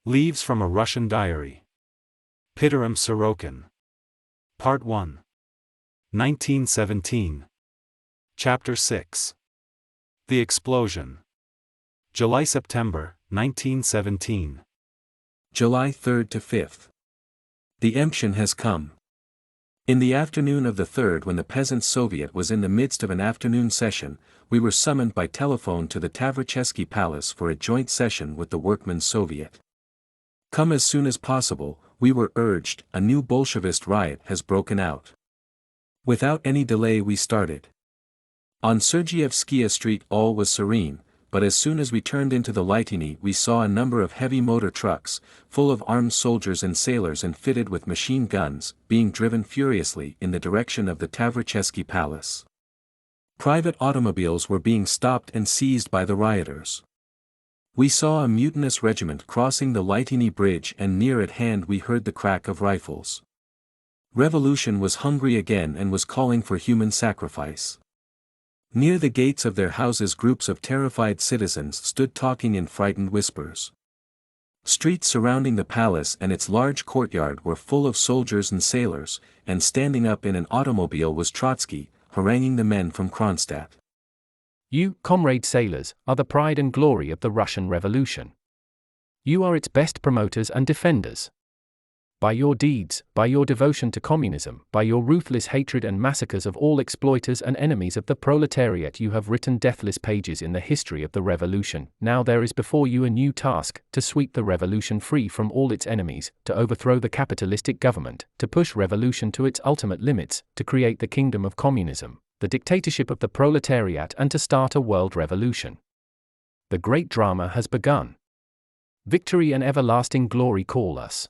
Leaves from a Russian Diary. Pitirim Sorokin. Part 1. 1917. Chapter 6. The Explosion. July-September, 1917. July 3rd to 5th. The emption has come. In the afternoon of the 3rd, when the Peasants' Soviet was in the midst of an afternoon session, we were summoned by telephone to the Tavrichesky Palace for a joint session with the Workmen's Soviet. Come as soon as possible, we were urged, a new Bolshevist riot has broken out. Without any delay we started. On Sergievskaya Street all was serene, but as soon as we turned into the Lytiny we saw a number of heavy motor trucks, full of armed soldiers and sailors and fitted with machine guns, being driven furiously in the direction of the Tavrichesky Palace. Private automobiles were being stopped and seized by the rioters. We saw a mutinous regiment crossing the Lytiny Bridge, and near at hand we heard the crack of rifles. Revolution was hungry again and was calling for human sacrifice. Near the gates of their houses groups of terrified citizens stood talking in frightened whispers. Streets surrounding the palace and its large courtyard were full of soldiers and sailors, and standing up in an automobile was Trotsky, haranguing the men from Kronstadt. You, comrade sailors, are the pride and glory of the Russian Revolution. You are its best promoters and defenders. By your deeds, by your devotion to communism, by your ruthless hatred and massacres of all exploiters and enemies of the proletariat, you have written deathless pages in the history of the revolution. Now there is before you a new task, to sweep the revolution free from all its enemies, to overthrow the capitalistic government, to push revolution to its ultimate limits, to create the kingdom of communism, the dictatorship of the proletariat, and to start a world revolution. The great drama has begun. Victory and everlasting glory call us.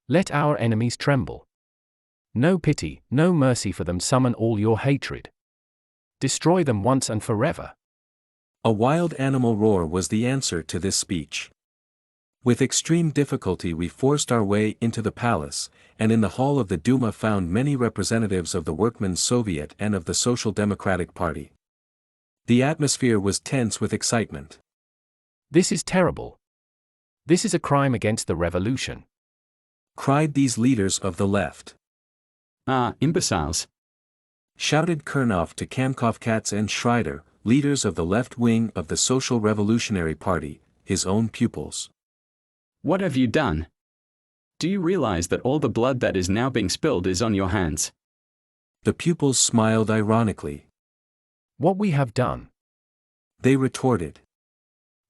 Let our enemies tremble. No pity, no mercy for them, summon all your hatred. Destroy them once and forever. A wild animal roar was the answer to this speech. With extreme difficulty we forced our way into the palace, and in the hall of the Duma found many representatives of the Workmen's Soviet and of the Social Democratic Party. The atmosphere was tense with excitement. This is terrible. This is a crime against the revolution, cried these leaders of the left. Ah, imbeciles! Shouted Kernov to Kamkovkats and Schreider, leaders of the left wing of the Social Revolutionary Party, his own pupils. What have you done? Do you realize that all the blood that is now being spilled is on your hands? The pupils smiled ironically. What we have done, they retorted,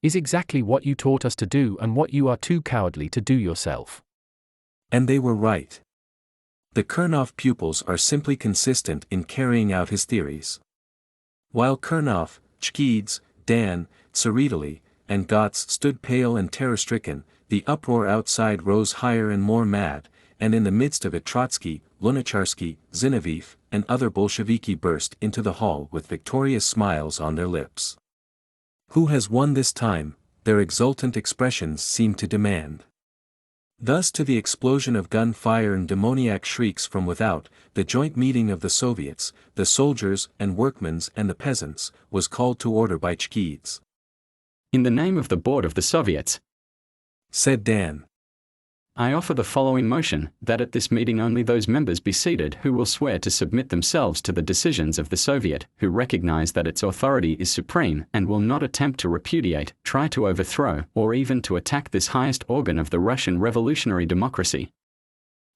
is exactly what you taught us to do and what you are too cowardly to do yourself. And they were right. The Kernov pupils are simply consistent in carrying out his theories. While Kernov, Chkids, Dan, Tsaritali, and Gotz stood pale and terror-stricken, the uproar outside rose higher and more mad, and in the midst of it Trotsky, Lunacharsky, Zinoviev, and other Bolsheviki burst into the hall with victorious smiles on their lips. Who has won this time? Their exultant expressions seemed to demand. Thus, to the explosion of gunfire and demoniac shrieks from without, the joint meeting of the Soviets, the soldiers and workmen's and the peasants, was called to order by Chkids. In the name of the Board of the Soviets, said Dan, I offer the following motion, that at this meeting only those members be seated who will swear to submit themselves to the decisions of the Soviet, who recognize that its authority is supreme and will not attempt to repudiate, try to overthrow, or even to attack this highest organ of the Russian revolutionary democracy.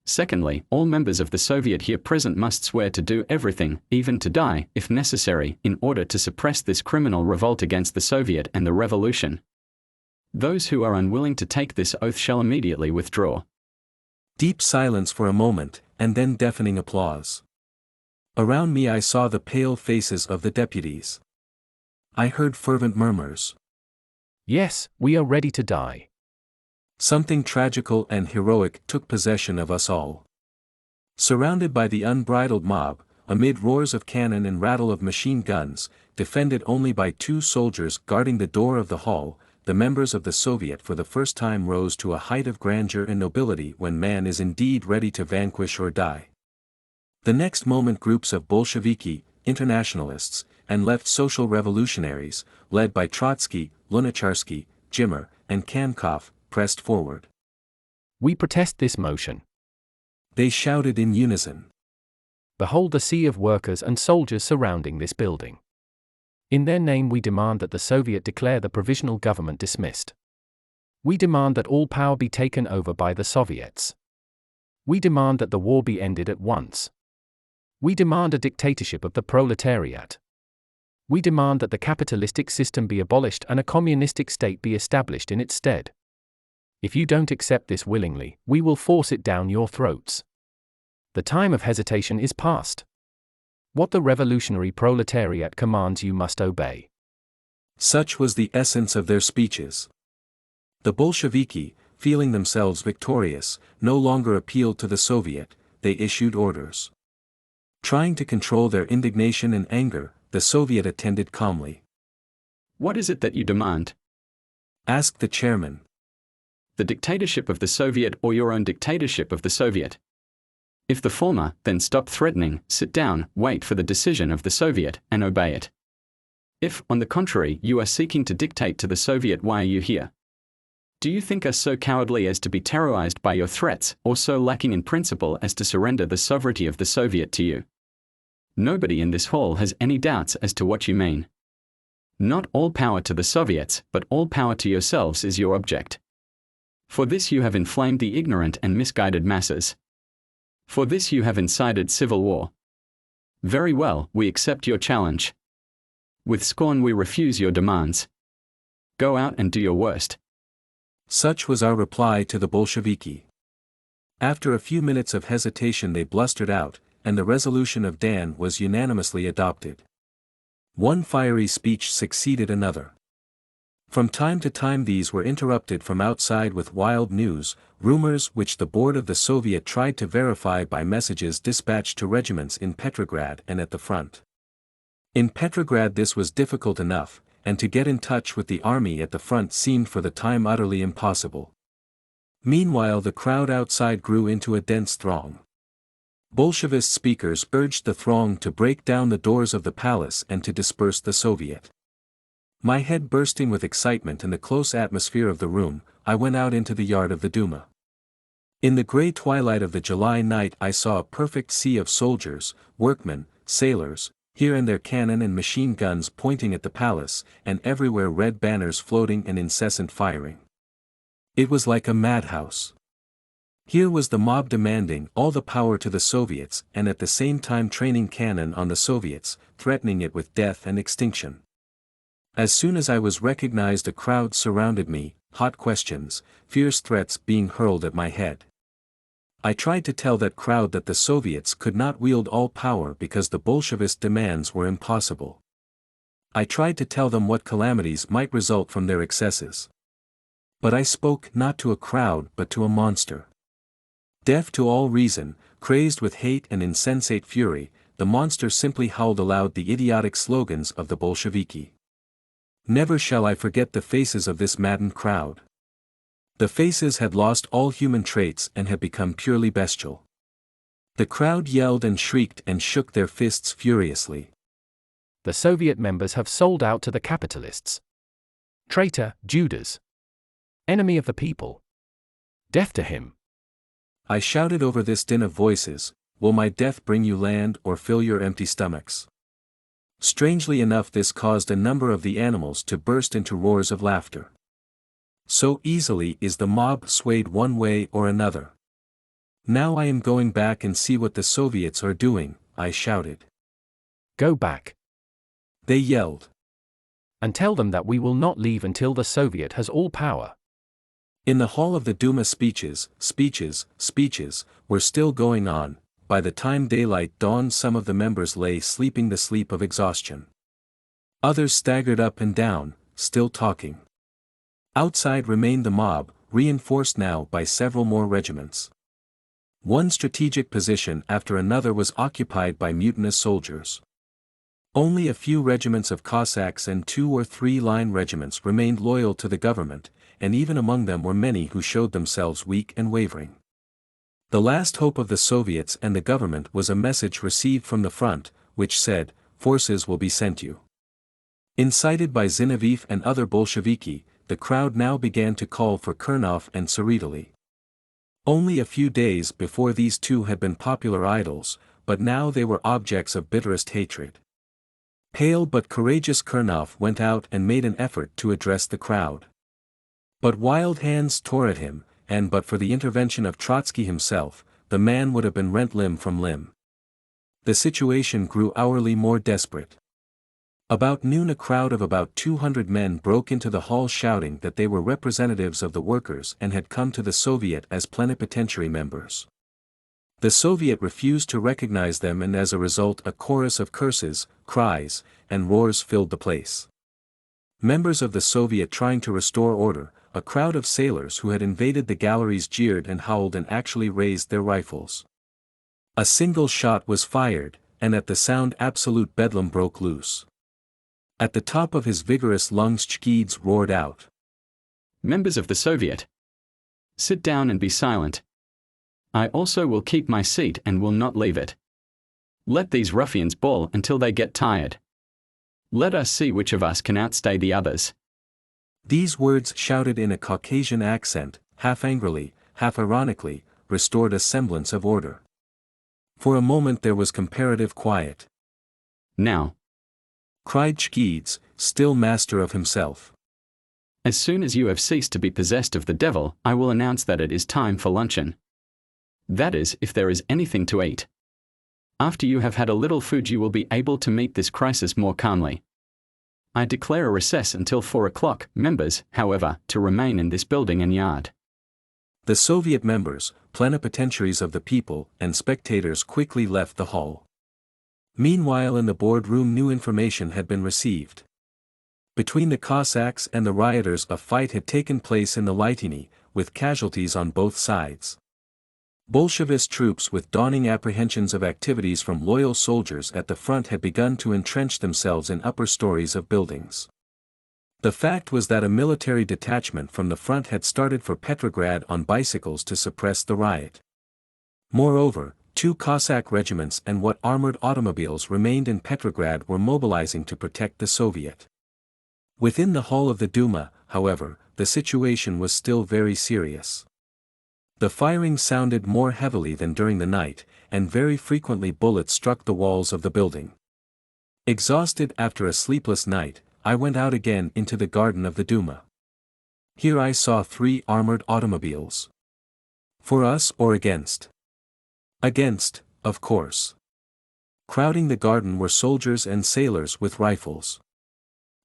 Secondly, all members of the Soviet here present must swear to do everything, even to die, if necessary, in order to suppress this criminal revolt against the Soviet and the revolution. Those who are unwilling to take this oath shall immediately withdraw. Deep silence for a moment, and then deafening applause. Around me I saw the pale faces of the deputies. I heard fervent murmurs. Yes, we are ready to die. Something tragical and heroic took possession of us all. Surrounded by the unbridled mob, amid roars of cannon and rattle of machine guns, defended only by 2 soldiers guarding the door of the hall, the members of the Soviet for the first time rose to a height of grandeur and nobility when man is indeed ready to vanquish or die. The next moment groups of Bolsheviki, internationalists, and left social revolutionaries, led by Trotsky, Lunacharsky, Jimmer, and Kamkov, pressed forward. We protest this motion. They shouted in unison. Behold the sea of workers and soldiers surrounding this building. In their name we demand that the Soviet declare the provisional government dismissed. We demand that all power be taken over by the Soviets. We demand that the war be ended at once. We demand a dictatorship of the proletariat. We demand that the capitalistic system be abolished and a communistic state be established in its stead. If you don't accept this willingly, we will force it down your throats. The time of hesitation is past. What the revolutionary proletariat commands you must obey. Such was the essence of their speeches. The Bolsheviki, feeling themselves victorious, no longer appealed to the Soviet, they issued orders. Trying to control their indignation and anger, the Soviet attended calmly. What is it that you demand? Asked the chairman. The dictatorship of the Soviet or your own dictatorship of the Soviet? If the former, then stop threatening, sit down, wait for the decision of the Soviet, and obey it. If, on the contrary, you are seeking to dictate to the Soviet, why are you here? Do you think us so cowardly as to be terrorized by your threats, or so lacking in principle as to surrender the sovereignty of the Soviet to you? Nobody in this hall has any doubts as to what you mean. Not all power to the Soviets, but all power to yourselves is your object. For this you have inflamed the ignorant and misguided masses. For this you have incited civil war. Very well, we accept your challenge. With scorn we refuse your demands. Go out and do your worst. Such was our reply to the Bolsheviki. After a few minutes of hesitation they blustered out, and the resolution of Dan was unanimously adopted. One fiery speech succeeded another. From time to time these were interrupted from outside with wild news, rumors which the board of the Soviet tried to verify by messages dispatched to regiments in Petrograd and at the front. In Petrograd this was difficult enough, and to get in touch with the army at the front seemed for the time utterly impossible. Meanwhile the crowd outside grew into a dense throng. Bolshevist speakers urged the throng to break down the doors of the palace and to disperse the Soviet. My head bursting with excitement and the close atmosphere of the room, I went out into the yard of the Duma. In the grey twilight of the July night I saw a perfect sea of soldiers, workmen, sailors, here and there cannon and machine guns pointing at the palace, and everywhere red banners floating and incessant firing. It was like a madhouse. Here was the mob demanding all the power to the Soviets and at the same time training cannon on the Soviets, threatening it with death and extinction. As soon as I was recognized a crowd surrounded me, hot questions, fierce threats being hurled at my head. I tried to tell that crowd that the Soviets could not wield all power because the Bolshevist demands were impossible. I tried to tell them what calamities might result from their excesses. But I spoke not to a crowd but to a monster. Deaf to all reason, crazed with hate and insensate fury, the monster simply howled aloud the idiotic slogans of the Bolsheviki. Never shall I forget the faces of this maddened crowd. The faces had lost all human traits and had become purely bestial. The crowd yelled and shrieked and shook their fists furiously. The Soviet members have sold out to the capitalists. Traitor, Judas. Enemy of the people. Death to him. I shouted over this din of voices, will my death bring you land or fill your empty stomachs? Strangely enough this caused a number of the animals to burst into roars of laughter. So easily is the mob swayed one way or another. Now I am going back and see what the Soviets are doing, I shouted. Go back. They yelled. And tell them that we will not leave until the Soviet has all power. In the hall of the Duma speeches were still going on. By the time daylight dawned some of the members lay sleeping the sleep of exhaustion. Others staggered up and down, still talking. Outside remained the mob, reinforced now by several more regiments. One strategic position after another was occupied by mutinous soldiers. Only a few regiments of Cossacks and 2 or 3 line regiments remained loyal to the government, and even among them were many who showed themselves weak and wavering. The last hope of the Soviets and the government was a message received from the front, which said, "Forces will be sent you." Incited by Zinoviev and other Bolsheviki, the crowd now began to call for Kernov and Tsereteli. Only a few days before these two had been popular idols, but now they were objects of bitterest hatred. Pale but courageous Kernov went out and made an effort to address the crowd. But wild hands tore at him, and but for the intervention of Trotsky himself, the man would have been rent limb from limb. The situation grew hourly more desperate. About noon a crowd of about 200 men broke into the hall shouting that they were representatives of the workers and had come to the Soviet as plenipotentiary members. The Soviet refused to recognize them, and as a result a chorus of curses, cries, and roars filled the place. Members of the Soviet trying to restore order, a crowd of sailors who had invaded the galleries jeered and howled and actually raised their rifles. A single shot was fired, and at the sound absolute bedlam broke loose. At the top of his vigorous lungs Chkidze roared out, "Members of the Soviet, sit down and be silent. I also will keep my seat and will not leave it. Let these ruffians bawl until they get tired. Let us see which of us can outstay the others." These words, shouted in a Caucasian accent, half angrily, half ironically, restored a semblance of order. For a moment there was comparative quiet. "Now," cried Chkidze, still master of himself, "as soon as you have ceased to be possessed of the devil, I will announce that it is time for luncheon. That is, if there is anything to eat. After you have had a little food you will be able to meet this crisis more calmly. I declare a recess until 4 o'clock, members, however, to remain in this building and yard." The Soviet members, plenipotentiaries of the people, and spectators quickly left the hall. Meanwhile in the boardroom new information had been received. Between the Cossacks and the rioters a fight had taken place in the Lytiny, with casualties on both sides. Bolshevist troops with dawning apprehensions of activities from loyal soldiers at the front had begun to entrench themselves in upper stories of buildings. The fact was that a military detachment from the front had started for Petrograd on bicycles to suppress the riot. Moreover, 2 Cossack regiments and what armored automobiles remained in Petrograd were mobilizing to protect the Soviet. Within the hall of the Duma, however, the situation was still very serious. The firing sounded more heavily than during the night, and very frequently bullets struck the walls of the building. Exhausted after a sleepless night, I went out again into the garden of the Duma. Here I saw 3 armored automobiles. For us or against? Against, of course. Crowding the garden were soldiers and sailors with rifles.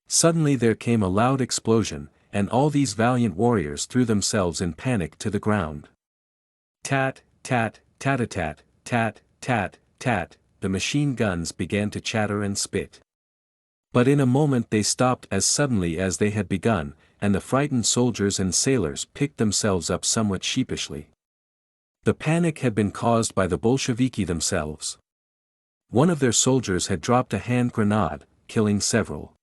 Suddenly there came a loud explosion, and all these valiant warriors threw themselves in panic to the ground. Tat, tat, tat-a-tat, tat, tat, tat, the machine guns began to chatter and spit. But in a moment they stopped as suddenly as they had begun, and the frightened soldiers and sailors picked themselves up somewhat sheepishly. The panic had been caused by the Bolsheviki themselves. One of their soldiers had dropped a hand grenade, killing several.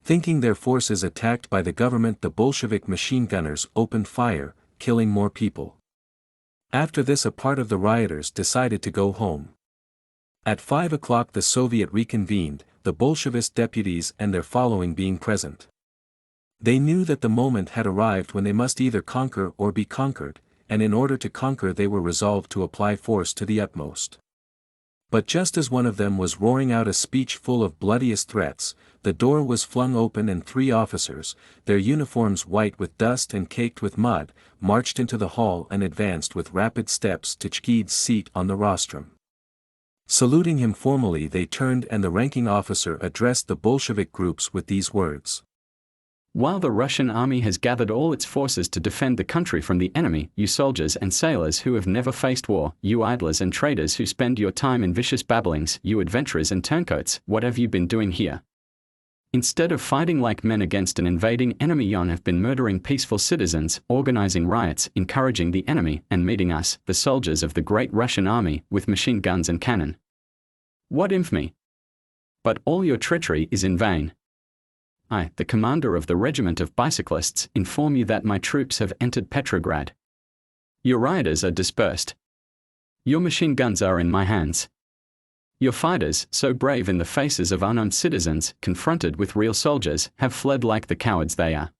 Thinking their forces attacked by the government, the Bolshevik machine gunners opened fire, killing more people. After this a part of the rioters decided to go home. At 5 o'clock the Soviet reconvened, the Bolshevist deputies and their following being present. They knew that the moment had arrived when they must either conquer or be conquered, and in order to conquer they were resolved to apply force to the utmost. But just as one of them was roaring out a speech full of bloodiest threats, the door was flung open and 3 officers, their uniforms white with dust and caked with mud, marched into the hall and advanced with rapid steps to Chkidze's seat on the rostrum. Saluting him formally they turned and the ranking officer addressed the Bolshevik groups with these words. "While the Russian army has gathered all its forces to defend the country from the enemy, you soldiers and sailors who have never faced war, you idlers and traitors who spend your time in vicious babblings, you adventurers and turncoats, what have you been doing here? Instead of fighting like men against an invading enemy, you have been murdering peaceful citizens, organizing riots, encouraging the enemy, and meeting us, the soldiers of the great Russian army, with machine guns and cannon. What infamy! But all your treachery is in vain. I, the commander of the regiment of bicyclists, inform you that my troops have entered Petrograd. Your rioters are dispersed. Your machine guns are in my hands. Your fighters, so brave in the faces of unarmed citizens, confronted with real soldiers, have fled like the cowards they are.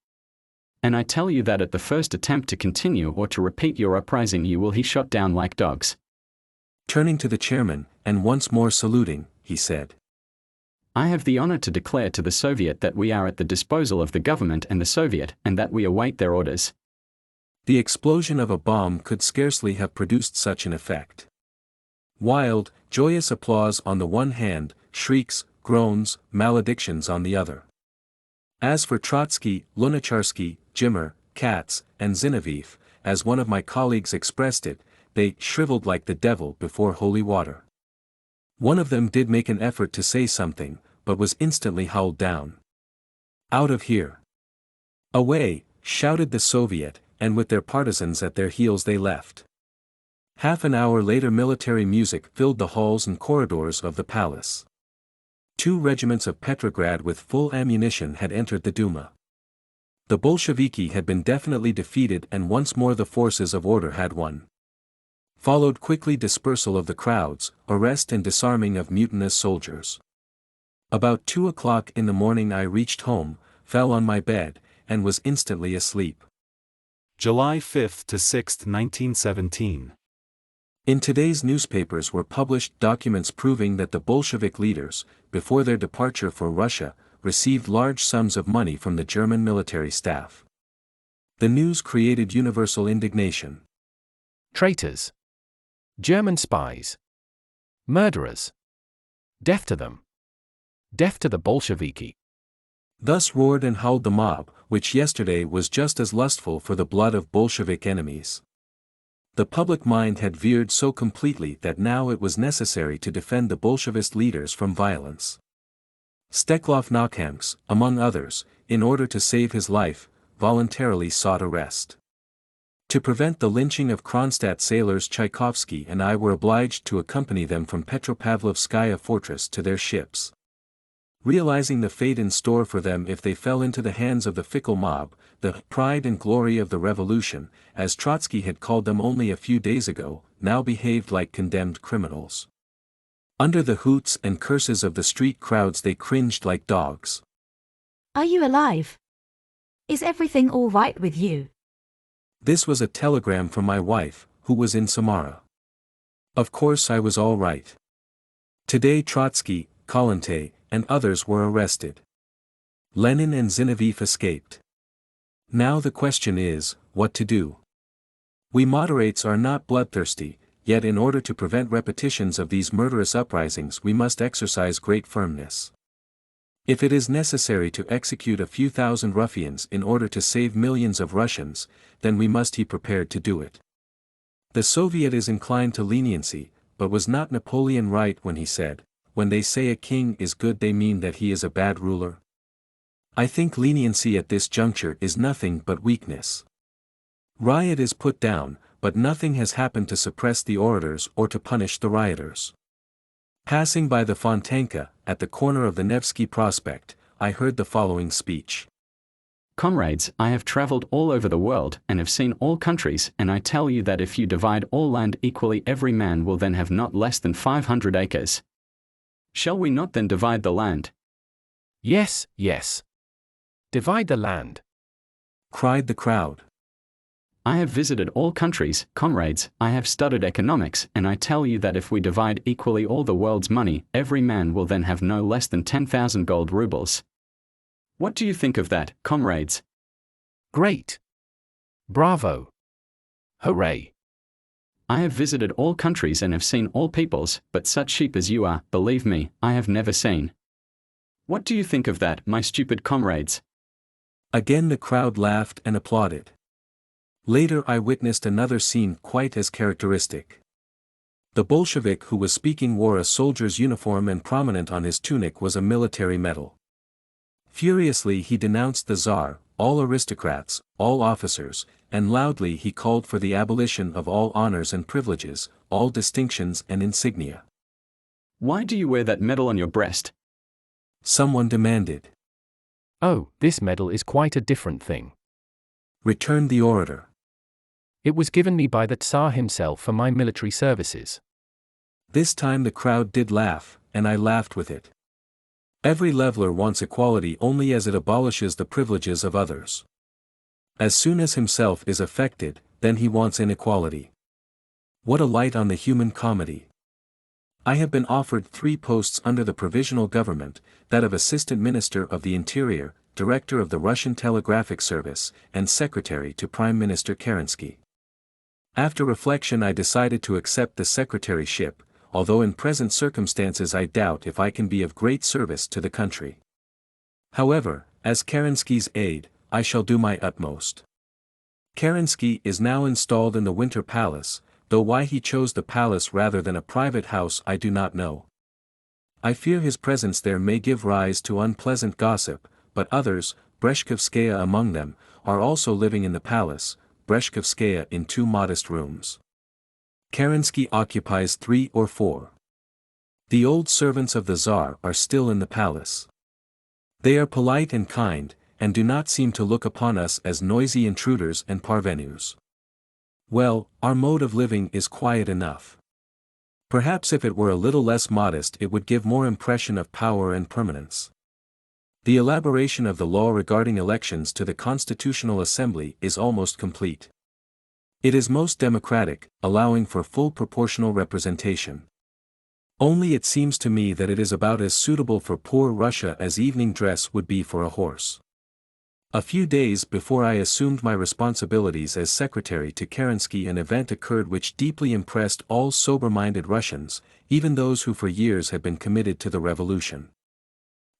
And I tell you that at the first attempt to continue or to repeat your uprising you will be shot down like dogs. Turning to the chairman, and once more saluting, he said, I have the honor to declare to the Soviet that we are at the disposal of the government and the Soviet, and that we await their orders. The explosion of a bomb could scarcely have produced such an effect. Wild, joyous applause on the one hand, shrieks, groans, maledictions on the other. As for Trotsky, Lunacharsky, Jimmer, Katz, and Zinoviev, as one of my colleagues expressed it, they shriveled like the devil before holy water. One of them did make an effort to say something, but was instantly howled down. Out of here! Away, shouted the Soviet, and with their partisans at their heels they left. Half an hour later military music filled the halls and corridors of the palace. 2 regiments of Petrograd with full ammunition had entered the Duma. The Bolsheviki had been definitely defeated and once more the forces of order had won. Followed quickly dispersal of the crowds, arrest and disarming of mutinous soldiers. About 2 o'clock in the morning I reached home, fell on my bed, and was instantly asleep. July 5 to 6, 1917. In today's newspapers were published documents proving that the Bolshevik leaders, before their departure for Russia, received large sums of money from the German military staff. The news created universal indignation. Traitors. German spies. Murderers. Death to them. Death to the Bolsheviki. Thus roared and howled the mob, which yesterday was just as lustful for the blood of Bolshevik enemies. The public mind had veered so completely that now it was necessary to defend the Bolshevist leaders from violence. Steklov Nakhamks, among others, in order to save his life, voluntarily sought arrest. To prevent the lynching of Kronstadt sailors Tchaikovsky and I were obliged to accompany them from Petropavlovskaya fortress to their ships. Realizing the fate in store for them if they fell into the hands of the fickle mob, the pride and glory of the revolution, as Trotsky had called them only a few days ago, now behaved like condemned criminals. Under the hoots and curses of the street crowds they cringed like dogs. Are you alive? Is everything all right with you? This was a telegram from my wife, who was in Samara. Of course I was all right. Today Trotsky, Kollontai, and others were arrested. Lenin and Zinoviev escaped. Now the question is, what to do? We moderates are not bloodthirsty, yet in order to prevent repetitions of these murderous uprisings we must exercise great firmness. If it is necessary to execute a few thousand ruffians in order to save millions of Russians, then we must be prepared to do it. The Soviet is inclined to leniency, but was not Napoleon right when he said, "When they say a king is good they mean that he is a bad ruler"? I think leniency at this juncture is nothing but weakness. Riot is put down, but nothing has happened to suppress the orators or to punish the rioters. Passing by the Fontanka, at the corner of the Nevsky Prospect, I heard the following speech. Comrades, I have traveled all over the world and have seen all countries, and I tell you that if you divide all land equally every man will then have not less than 500 acres. Shall we not then divide the land? Yes, yes. Divide the land. Cried the crowd. I have visited all countries, comrades, I have studied economics, and I tell you that if we divide equally all the world's money, every man will then have no less than 10,000 gold rubles. What do you think of that, comrades? Great. Bravo. Hooray. I have visited all countries and have seen all peoples, but such sheep as you are, believe me, I have never seen. What do you think of that, my stupid comrades? Again the crowd laughed and applauded. Later I witnessed another scene quite as characteristic. The Bolshevik who was speaking wore a soldier's uniform and prominent on his tunic was a military medal. Furiously he denounced the Tsar, all aristocrats, all officers, and loudly he called for the abolition of all honors and privileges, all distinctions and insignia. Why do you wear that medal on your breast? Someone demanded. Oh, this medal is quite a different thing. Returned the orator. It was given me by the Tsar himself for my military services. This time the crowd did laugh, and I laughed with it. Every leveler wants equality only as it abolishes the privileges of others. As soon as himself is affected, then he wants inequality. What a light on the human comedy! I have been offered 3 posts under the Provisional Government, that of Assistant Minister of the Interior, Director of the Russian Telegraphic Service, and Secretary to Prime Minister Kerensky. After reflection I decided to accept the secretaryship, although in present circumstances I doubt if I can be of great service to the country. However, as Kerensky's aide, I shall do my utmost. Kerensky is now installed in the Winter Palace, though why he chose the palace rather than a private house I do not know. I fear his presence there may give rise to unpleasant gossip, but others, Breshkovskaya among them, are also living in the palace, Breshkovskaya in 2 modest rooms. Kerensky occupies 3 or 4. The old servants of the Tsar are still in the palace. They are polite and kind, and do not seem to look upon us as noisy intruders and parvenus. Well, our mode of living is quiet enough. Perhaps if it were a little less modest it would give more impression of power and permanence. The elaboration of the law regarding elections to the Constitutional Assembly is almost complete. It is most democratic, allowing for full proportional representation. Only it seems to me that it is about as suitable for poor Russia as evening dress would be for a horse. A few days before I assumed my responsibilities as secretary to Kerensky an event occurred which deeply impressed all sober-minded Russians, even those who for years had been committed to the revolution.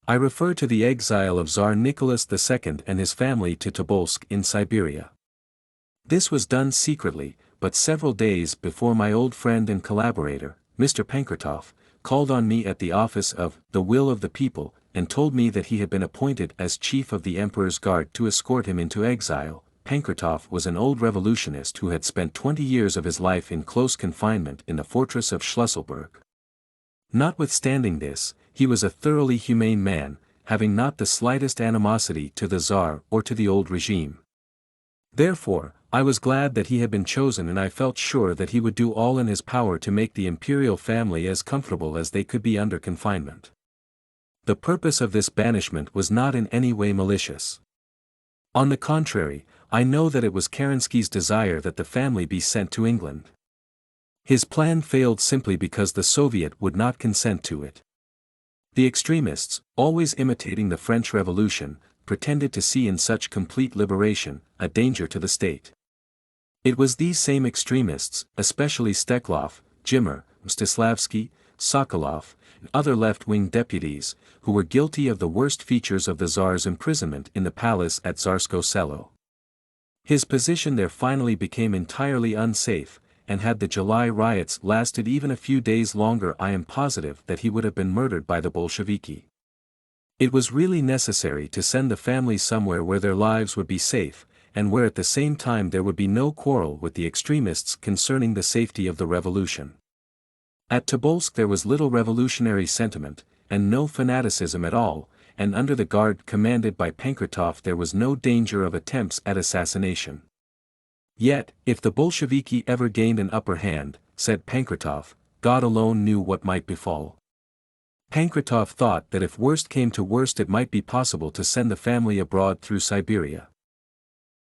I refer to the exile of Tsar Nicholas II and his family to Tobolsk in Siberia. This was done secretly, but several days before my old friend and collaborator, Mr. Pankratov, called on me at the office of The Will of the People, and told me that he had been appointed as chief of the Emperor's Guard to escort him into exile. Pankratov was an old revolutionist who had spent 20 years of his life in close confinement in the fortress of Schlüsselburg. Notwithstanding this, he was a thoroughly humane man, having not the slightest animosity to the Tsar or to the old regime. Therefore, I was glad that he had been chosen, and I felt sure that he would do all in his power to make the imperial family as comfortable as they could be under confinement. The purpose of this banishment was not in any way malicious. On the contrary, I know that it was Kerensky's desire that the family be sent to England. His plan failed simply because the Soviet would not consent to it. The extremists, always imitating the French Revolution, pretended to see in such complete liberation a danger to the state. It was these same extremists, especially Steklov, Jimmer, Mstislavsky, Sokolov, and other left-wing deputies, who were guilty of the worst features of the Tsar's imprisonment in the palace at Tsarskoe Selo. His position there finally became entirely unsafe, and had the July riots lasted even a few days longer I am positive that he would have been murdered by the Bolsheviki. It was really necessary to send the family somewhere where their lives would be safe, and where at the same time there would be no quarrel with the extremists concerning the safety of the revolution. At Tobolsk there was little revolutionary sentiment, and no fanaticism at all, and under the guard commanded by Pankratov there was no danger of attempts at assassination. Yet, if the Bolsheviki ever gained an upper hand, said Pankratov, God alone knew what might befall. Pankratov thought that if worst came to worst it might be possible to send the family abroad through Siberia.